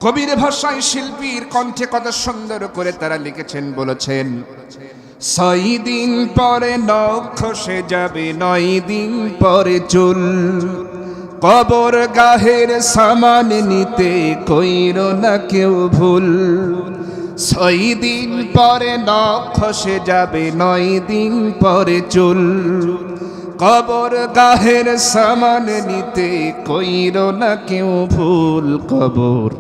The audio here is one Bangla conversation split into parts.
কবির ভাষায় শিল্পীর কণ্ঠে কত সুন্দর করে তারা লিখেছেন, বলেছেন ৬ দিন পরে নখ খসে যাবে, ৯ দিন পরে চুল। কবর গাহের সামান নিতে কইরো না কেউ ভুল। ৬ দিন পরে নখ খসে যাবে, ৯ দিন পরে চুল। কবর গাহের সামান নিতে কইরো না কেউ ভুল। কবর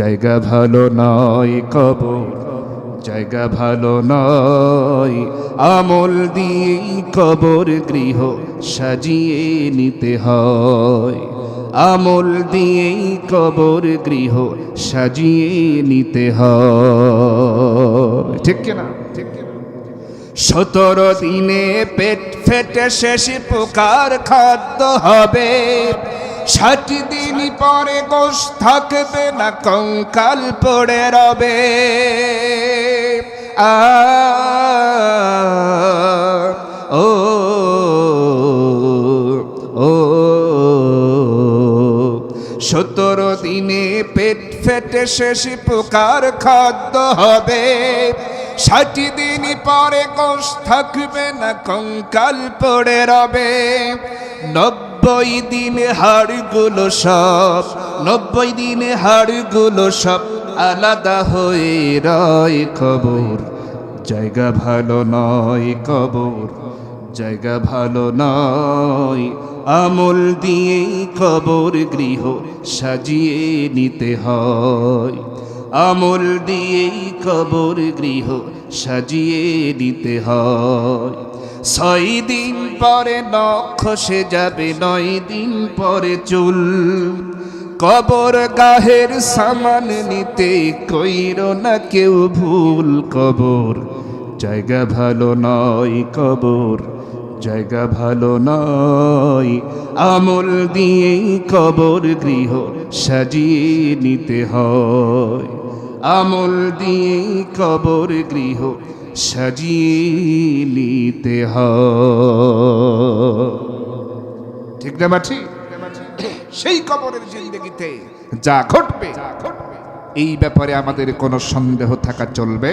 জায়গা ভালো নয়, কবর জায়গা ভালো নয়। আমল দিয়েই কবর গৃহ সাজিয়ে নিতে হয়। আমল দিয়েই কবর গৃহ সাজিয়ে নিতে হয়। ঠিক কিনা? ঠিক কিনা? ১৭ দিনে পেট ফেটে শেষ পোকার খাদ্য হবে। ৬০ দিন পরে গোশ থাকবে না, কঙ্কাল পড়ে রবে। ও ও ১৭ দিনে পেট ফেটে শেষ পোকার খাদ্য হবে। ৬০ দিন পরে গোশ থাকবে না, কঙ্কাল পড়ে রবে। ৯০ দিন হাড়গুলো সব, ৯০ দিন হাড়গুলো সব আলাদা হয়ে রয়। কবর জায়গা ভালো নয়, কবর জায়গা ভালো নয়। আমল দিয়েই কবর গৃহ সাজিয়ে নিতে হয়। আমল দিয়েই কবর গৃহ সাজিয়ে নিতে হয়। ৬ দিন পরে নখ খসে যাবে, ৯ দিন পরে চুল। কবর গাহের সামান নিতে কইরো না কেউ ভুল। কবর জায়গা ভালো নয়, কবর জায়গা ভালো নয়। আমল দিয়েই কবর গৃহ সাজিয়ে নিতে হয়। আমল দিয়েই কবর গৃহ সাজিয়ে নিতে হয়। ঠিক না মাঠি? সেই কবরের জিন্দেগিতে যা ঘটবে এই ব্যাপারে আমাদের কোনো সন্দেহ থাকা চলবে